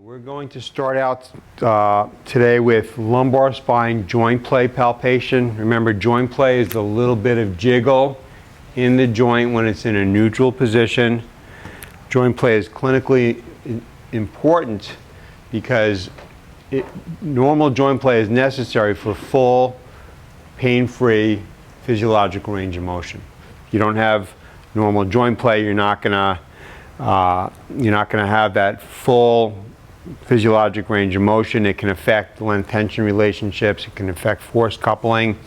We're going to start out today with lumbar spine joint play palpation. Remember, joint play is the little bit of jiggle in the joint when it's in a neutral position. Joint play is clinically important because normal joint play is necessary for full, pain-free physiological range of motion. If you don't have normal joint play, you're not going to have that full physiologic range of motion. It can affect length-tension relationships. It can affect force coupling.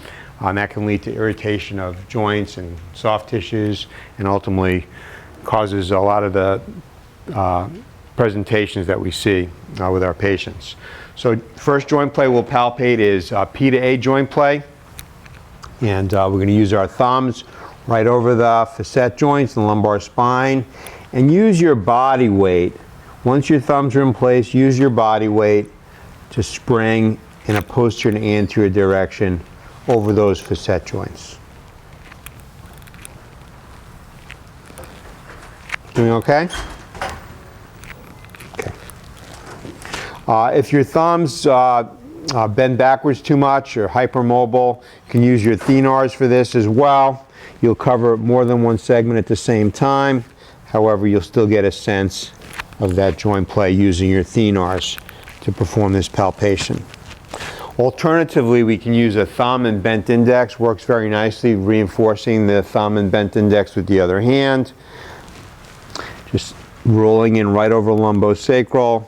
That can lead to irritation of joints and soft tissues, and ultimately causes a lot of the presentations that we see with our patients. So first joint play we'll palpate is P to A joint play, and we're going to use our thumbs right over the facet joints and lumbar spine, and use your body weight. Once your thumbs are in place, use your body weight to spring in a posterior and anterior direction over those facet joints. Doing okay? Okay. If your thumbs bend backwards too much or hypermobile, you can use your thenars for this as well. You'll cover more than one segment at the same time. However, you'll still get a sense of that joint play using your thenars to perform this palpation. Alternatively, we can use a thumb and bent index. Works very nicely, reinforcing the thumb and bent index with the other hand. Just rolling in right over lumbosacral,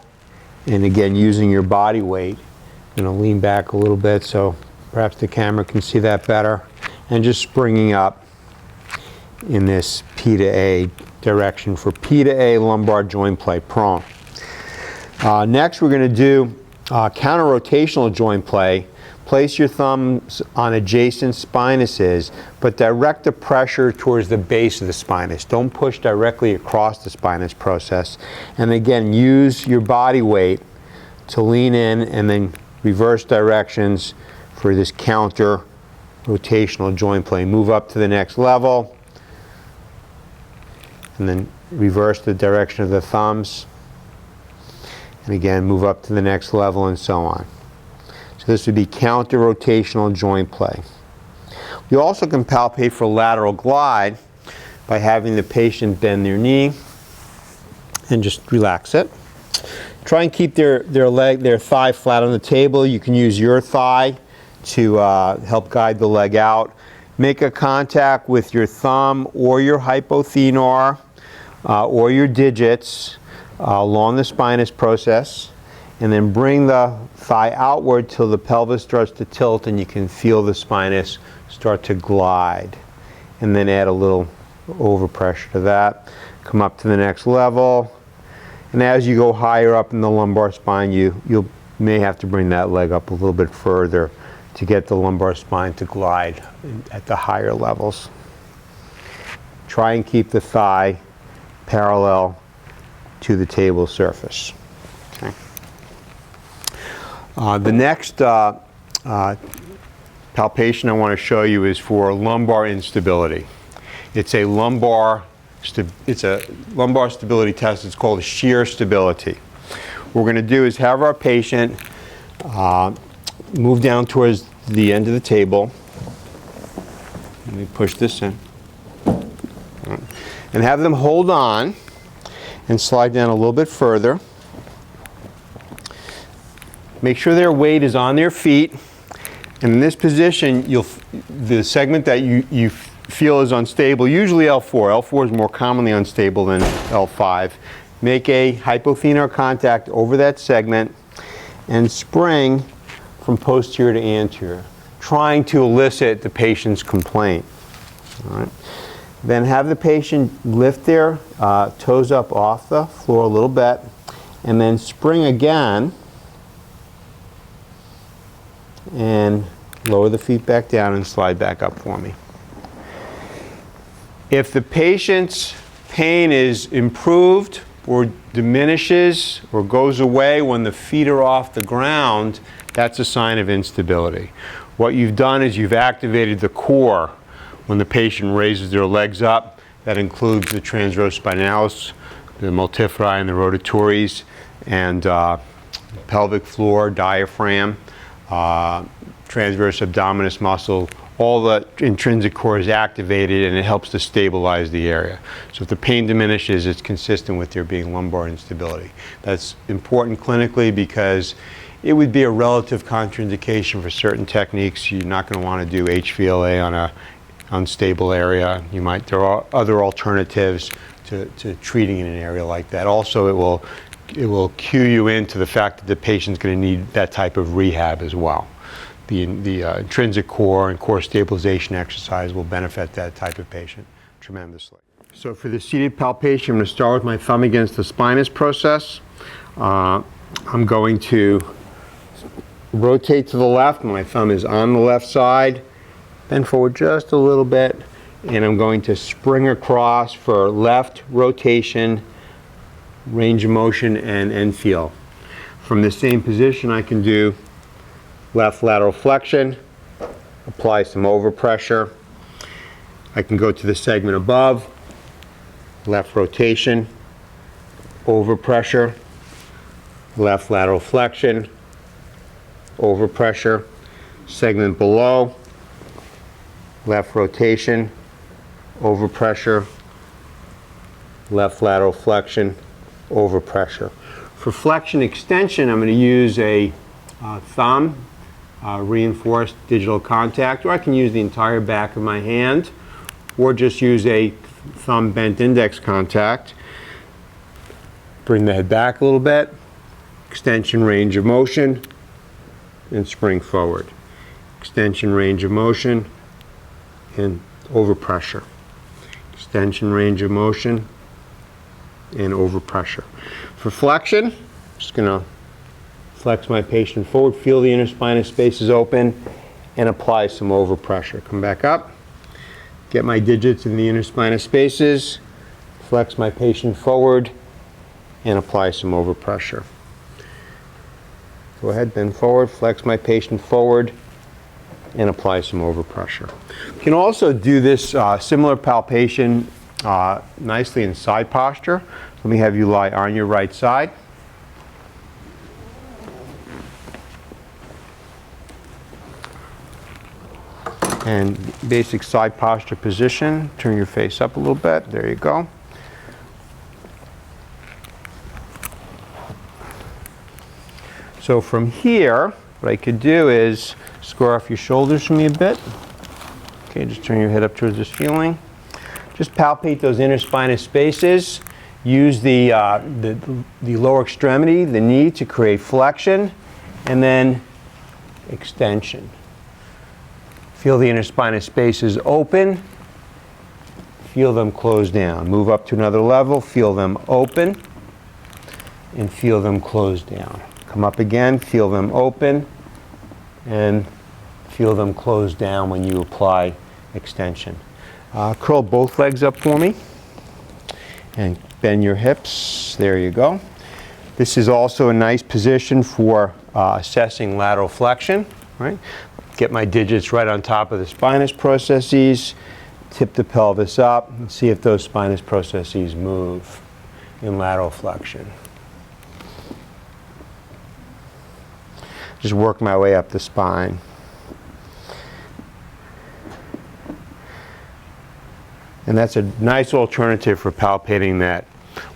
and again using your body weight. I'm going to lean back a little bit so perhaps the camera can see that better, and just springing up in this P to A direction for P to A lumbar joint play prone. Next we're going to do counter-rotational joint play. Place your thumbs on adjacent spinuses, but direct the pressure towards the base of the spinous. Don't push directly across the spinous process. And again, use your body weight to lean in and then reverse directions for this counter-rotational joint play. Move up to the next level, and then reverse the direction of the thumbs, and again move up to the next level, and so on. So this would be counter-rotational joint play. You also can palpate for lateral glide by having the patient bend their knee and just relax it. Try and keep their thigh flat on the table. You can use your thigh to help guide the leg out. Make a contact with your thumb or your hypothenar or your digits along the spinous process, and then bring the thigh outward till the pelvis starts to tilt and you can feel the spinous start to glide. And then add a little overpressure to that. Come up to the next level, and as you go higher up in the lumbar spine, you may have to bring that leg up a little bit further to get the lumbar spine to glide at the higher levels. Try and keep the thigh parallel to the table surface. Okay. The next palpation I want to show you is for lumbar instability. It's a lumbar stability test. It's called shear stability. What we're going to do is have our patient move down towards the end of the table. Let me push this in. And have them hold on and slide down a little bit further. Make sure their weight is on their feet. And in this position, the segment that you feel is unstable, usually L4. L4 is more commonly unstable than L5. Make a hypothenar contact over that segment and spring from posterior to anterior, trying to elicit the patient's complaint. All right. Then have the patient lift their toes up off the floor a little bit, and then spring again and lower the feet back down and slide back up for me. If the patient's pain is improved or diminishes or goes away when the feet are off the ground, that's a sign of instability. What you've done is you've activated the core when the patient raises their legs up. That includes the transversospinalis, the multifidi, and the rotatories. and pelvic floor, diaphragm, transverse abdominis muscle. All the intrinsic core is activated and it helps to stabilize the area. So if the pain diminishes, it's consistent with there being lumbar instability. That's important clinically because it would be a relative contraindication for certain techniques. You're not going to want to do HVLA on a unstable area. There are other alternatives to treating in an area like that. Also, it will cue you into the fact that the patient's going to need that type of rehab as well. The intrinsic core and core stabilization exercise will benefit that type of patient tremendously. So for the seated palpation, I'm going to start with my thumb against the spinous process. I'm going to rotate to the left. My thumb is on the left side. Bend forward just a little bit. And I'm going to spring across for left rotation, range of motion, and feel. From the same position, I can do left lateral flexion, apply some overpressure. I can go to the segment above, left rotation, overpressure, left lateral flexion, overpressure, segment below, left rotation, overpressure, left lateral flexion, overpressure. For flexion extension, I'm going to use a thumb, reinforced digital contact, or I can use the entire back of my hand, or just use a thumb bent index contact. Bring the head back a little bit, extension range of motion, and spring forward. Extension range of motion, and overpressure. Extension range of motion, and overpressure. For flexion, I'm just going to flex my patient forward, feel the inner spinous spaces open, and apply some overpressure. Come back up, get my digits in the inner spinous spaces, flex my patient forward, and apply some overpressure. Go ahead, bend forward, flex my patient forward, and apply some overpressure. You can also do this similar palpation nicely in side posture. Let me have you lie on your right side. And basic side posture position. Turn your face up a little bit. There you go. So from here, what I could do is square off your shoulders from me a bit. Okay, just turn your head up towards this feeling. Just palpate those inner spinous spaces. Use the lower extremity, the knee, to create flexion, and then extension. Feel the inner spinous spaces open. Feel them close down. Move up to another level. Feel them open, and feel them close down. Come up again. Feel them open, and feel them close down when you apply extension. Curl both legs up for me, and bend your hips. There you go. This is also a nice position for assessing lateral flexion. Right? Get my digits right on top of the spinous processes, tip the pelvis up, and see if those spinous processes move in lateral flexion. Just work my way up the spine. And that's a nice alternative for palpating that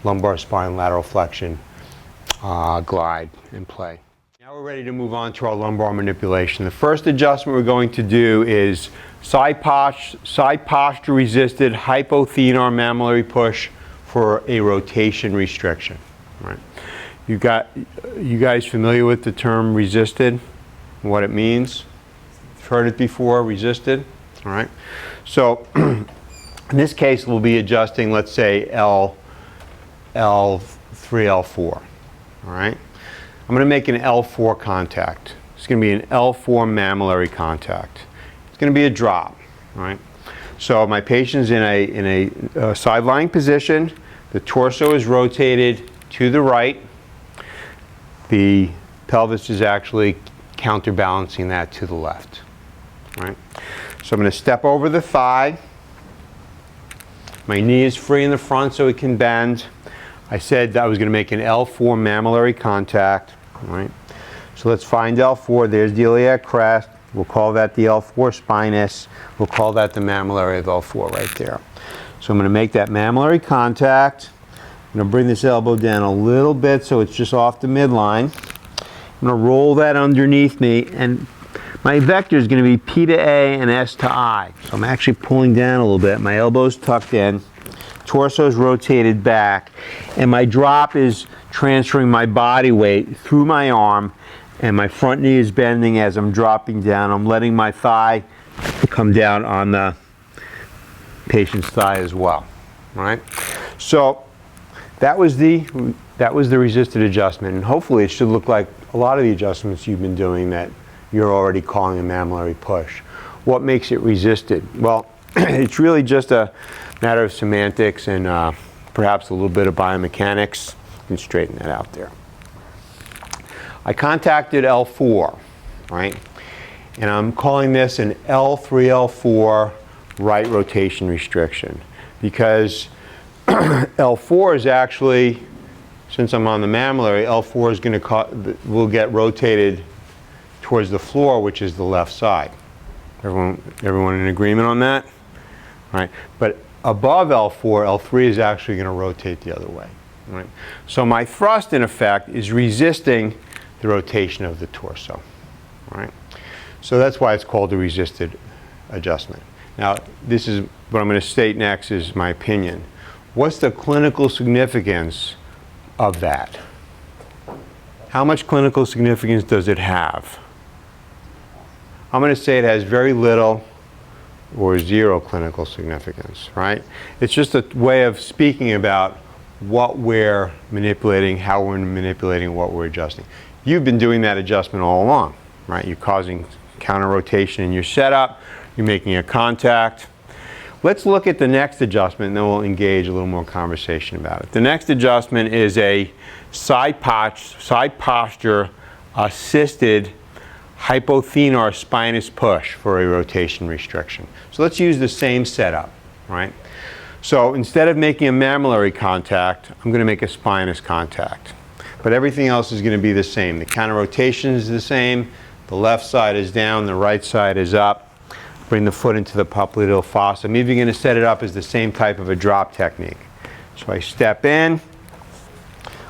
lumbar spine lateral flexion glide and play. Now we're ready to move on to our lumbar manipulation. The first adjustment we're going to do is side posture resisted hypothenar mammillary push for a rotation restriction. Right. You guys familiar with the term resisted? What it means? You've heard it before, resisted? All right. So in this case, we'll be adjusting, let's say, L3, L4. All right. I'm going to make an L4 contact. It's going to be an L4 mammillary contact. It's going to be a drop. All right. So my patient's in a side-lying position. The torso is rotated to the right. The pelvis is actually counterbalancing that to the left. All right. So I'm going to step over the thigh. My knee is free in the front so it can bend. I said that I was going to make an L4 mammillary contact, right? So let's find L4. There's the iliac crest. We'll call that the L4 spinous. We'll call that the mammillary of L4 right there. So I'm going to make that mammillary contact. I'm going to bring this elbow down a little bit so it's just off the midline. I'm going to roll that underneath me, and my vector is going to be P to A and S to I. So I'm actually pulling down a little bit. My elbow's tucked in. Torso is rotated back, and my drop is transferring my body weight through my arm, and my front knee is bending as I'm dropping down. I'm letting my thigh come down on the patient's thigh as well. All right? So that was the resisted adjustment, and hopefully it should look like a lot of the adjustments you've been doing that you're already calling a mammillary push. What makes it resisted? Well, it's really just a matter of semantics and perhaps a little bit of biomechanics. You can straighten that out there. I contacted L4, right? And I'm calling this an L3-L4 right rotation restriction because L4 is actually, since I'm on the mammillary, L4 is will get rotated towards the floor, which is the left side. Everyone in agreement on that? Right. But above L4, L3 is actually going to rotate the other way. Right. So my thrust, in effect, is resisting the rotation of the torso. Right. So that's why it's called a resisted adjustment. Now, this is what I'm going to state next is my opinion. What's the clinical significance of that? How much clinical significance does it have? I'm going to say it has very little or zero clinical significance, right? It's just a way of speaking about what we're manipulating, how we're manipulating, what we're adjusting. You've been doing that adjustment all along, right? You're causing counter rotation in your setup, you're making a contact. Let's look at the next adjustment and then we'll engage a little more conversation about it. The next adjustment is a side posture assisted hypothenar spinous push for a rotation restriction. So let's use the same setup, right? So instead of making a mammillary contact, I'm going to make a spinous contact. But everything else is going to be the same. The counter rotation is the same. The left side is down, the right side is up. Bring the foot into the popliteal fossa. I'm even going to set it up as the same type of a drop technique. So I step in.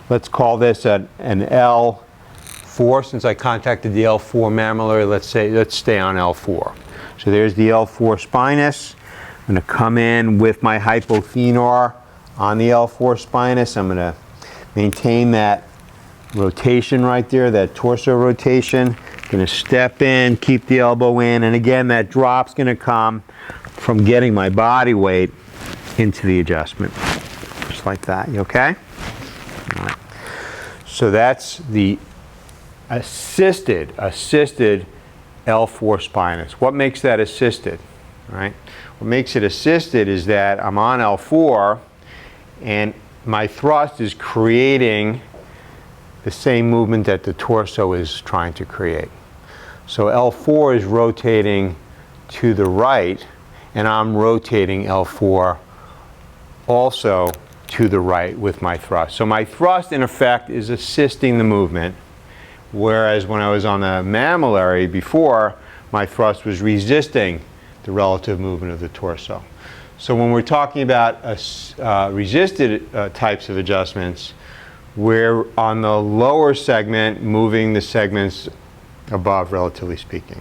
Let's call this an L4. Since I contacted the L4 mammillary, let's stay on L4. So there's the L4 spinous. I'm going to come in with my hypothenar on the L4 spinous. I'm going to maintain that rotation right there, that torso rotation. Going to step in, keep the elbow in, and again that drop's going to come from getting my body weight into the adjustment. Just like that. You okay? All right. So that's the assisted L4 spinous. What makes that assisted? All right? What makes it assisted is that I'm on L4 and my thrust is creating the same movement that the torso is trying to create. So L4 is rotating to the right, and I'm rotating L4 also to the right with my thrust. So my thrust, in effect, is assisting the movement, whereas when I was on the mammillary before, my thrust was resisting the relative movement of the torso. So when we're talking about resisted types of adjustments, we're on the lower segment, moving the segments above, relatively speaking.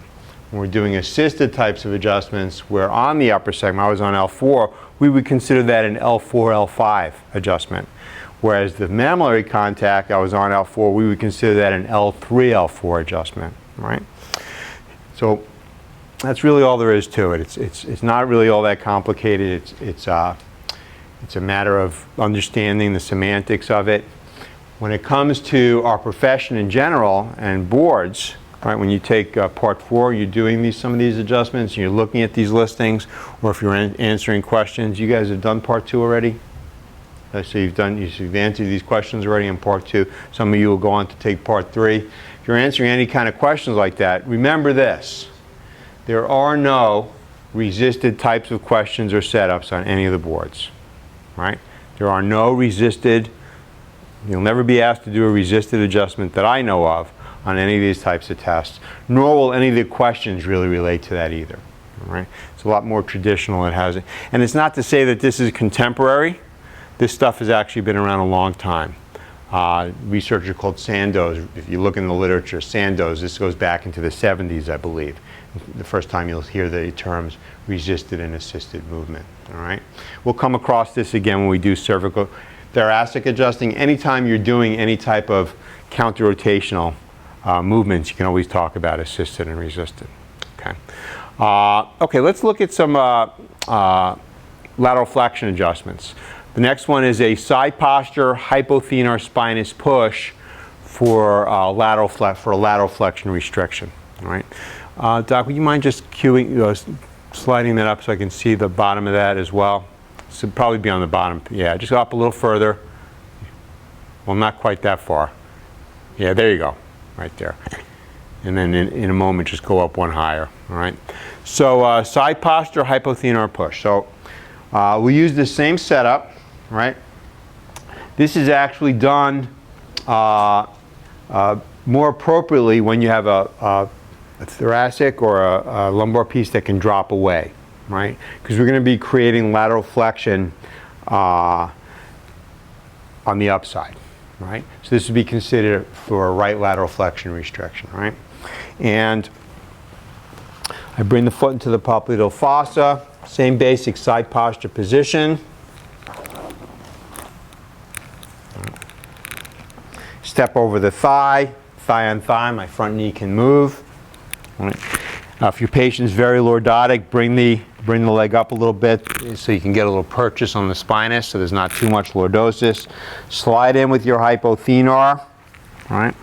When we're doing assisted types of adjustments, we're on the upper segment. I was on L4. We would consider that an L4, L5 adjustment. Whereas the mammillary contact, I was on L4, we would consider that an L3, L4 adjustment, right? So that's really all there is to it. It's not really all that complicated. It's a matter of understanding the semantics of it. When it comes to our profession in general and boards, right, when you take part 4, you're doing some of these adjustments, you're looking at these listings, or if you're answering questions. You guys have done part 2 already? So you've answered these questions already in part 2. Some of you will go on to take part 3. If you're answering any kind of questions like that, remember this. There are no resisted types of questions or setups on any of the boards, right? There are no resisted You'll never be asked to do a resisted adjustment that I know of on any of these types of tests, nor will any of the questions really relate to that either. All right? It's a lot more traditional. It has, and it's not to say that this is contemporary. This stuff has actually been around a long time. Researcher called Sandoz, if you look in the literature, Sandoz, this goes back into the 70s, I believe. The first time you'll hear the terms resisted and assisted movement. All right? We'll come across this again when we do cervical thoracic adjusting. Anytime you're doing any type of counter-rotational movements, you can always talk about assisted and resisted. Okay, okay, let's look at some lateral flexion adjustments. The next one is a side posture hypothenar spinous push for a lateral flexion restriction. All right, Doc, would you mind just sliding that up so I can see the bottom of that as well? This would probably be on the bottom. Yeah, just go up a little further. Well, not quite that far. Yeah, there you go, right there. And then in a moment, just go up one higher. All right. So side posture hypothenar push. So we use the same setup. Right? This is actually done more appropriately when you have a thoracic or a lumbar piece that can drop away, right? Because we're going to be creating lateral flexion on the upside, right? So this would be considered for a right lateral flexion restriction, right? And I bring the foot into the popliteal fossa, same basic side posture position. Step over the thigh, thigh on thigh, my front knee can move. Right. If your patient's very lordotic, bring the leg up a little bit so you can get a little purchase on the spinous so there's not too much lordosis. Slide in with your hypothenar, right?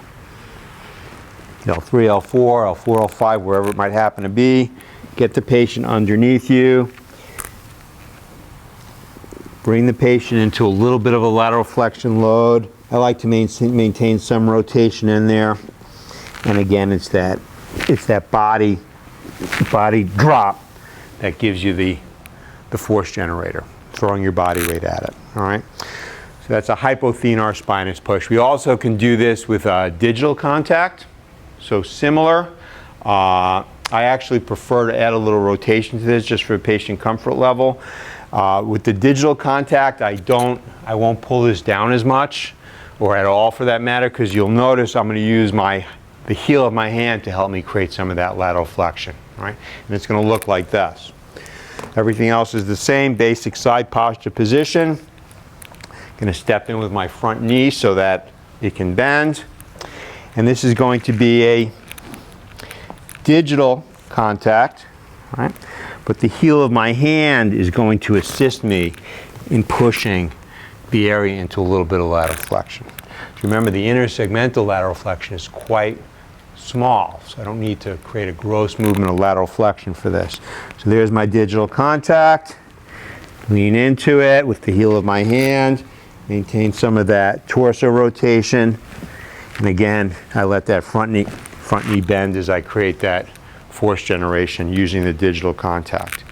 L3, L4, L4, L5, wherever it might happen to be. Get the patient underneath you. Bring the patient into a little bit of a lateral flexion load. I like to maintain some rotation in there. And again, it's that body drop that gives you the force generator, throwing your body weight at it. All right. So that's a hypothenar spinous push. We also can do this with digital contact. So similar. I actually prefer to add a little rotation to this just for patient comfort level. With the digital contact, I won't pull this down as much, or at all for that matter, because you'll notice I'm going to use the heel of my hand to help me create some of that lateral flexion, right? And it's going to look like this. Everything else is the same, basic side posture position. Going to step in with my front knee so that it can bend. And this is going to be a digital contact, right? But the heel of my hand is going to assist me in pushing the area into a little bit of lateral flexion. So remember, the intersegmental lateral flexion is quite small, so I don't need to create a gross movement of lateral flexion for this. So there's my digital contact. Lean into it with the heel of my hand. Maintain some of that torso rotation. And again, I let that front knee bend as I create that force generation using the digital contact.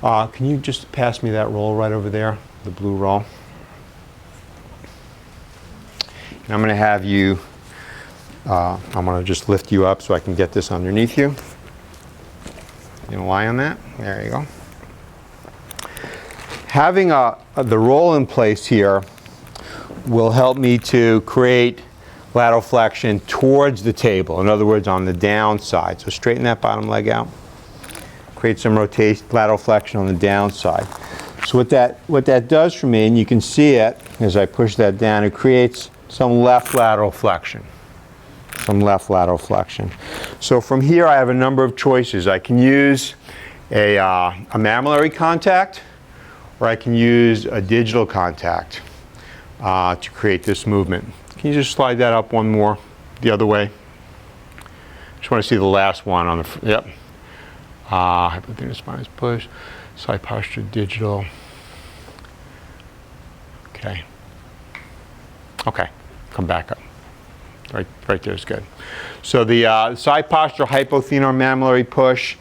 Can you just pass me that roll right over there, the blue roll? And I'm going to have you, I'm going to just lift you up so I can get this underneath you. You going to lie on that? There you go. Having the roll in place here will help me to create lateral flexion towards the table. In other words, on the downside. So straighten that bottom leg out. Create some rotation, lateral flexion on the downside. So what that does for me, and you can see it as I push that down, it creates some left lateral flexion. Some left lateral flexion. So from here I have a number of choices. I can use a mammillary contact, or I can use a digital contact to create this movement. Can you just slide that up one more the other way? Just want to see the last one on the, yep. Hypothenar spinous push, side posture, digital. Okay. Okay, come back up. Right there is good. So the side posture hypothenar mammillary push,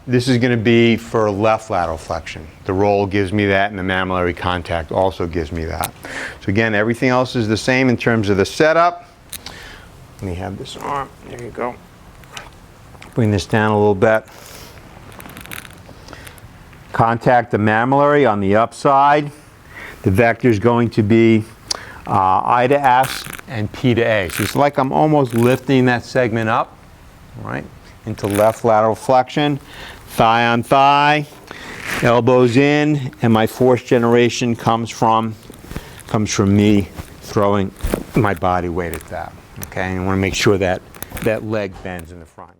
This is going to be for left lateral flexion. The roll gives me that, and the mammillary contact also gives me that. So again, everything else is the same in terms of the setup. Let me have this arm. There you go. Bring this down a little bit. Contact the mammillary on the upside. The vector is going to be I to S and P to A. So it's like I'm almost lifting that segment up, right, into left lateral flexion. Thigh on thigh, elbows in, and my force generation comes from me throwing my body weight at that. Okay, and I want to make sure that that leg bends in the front.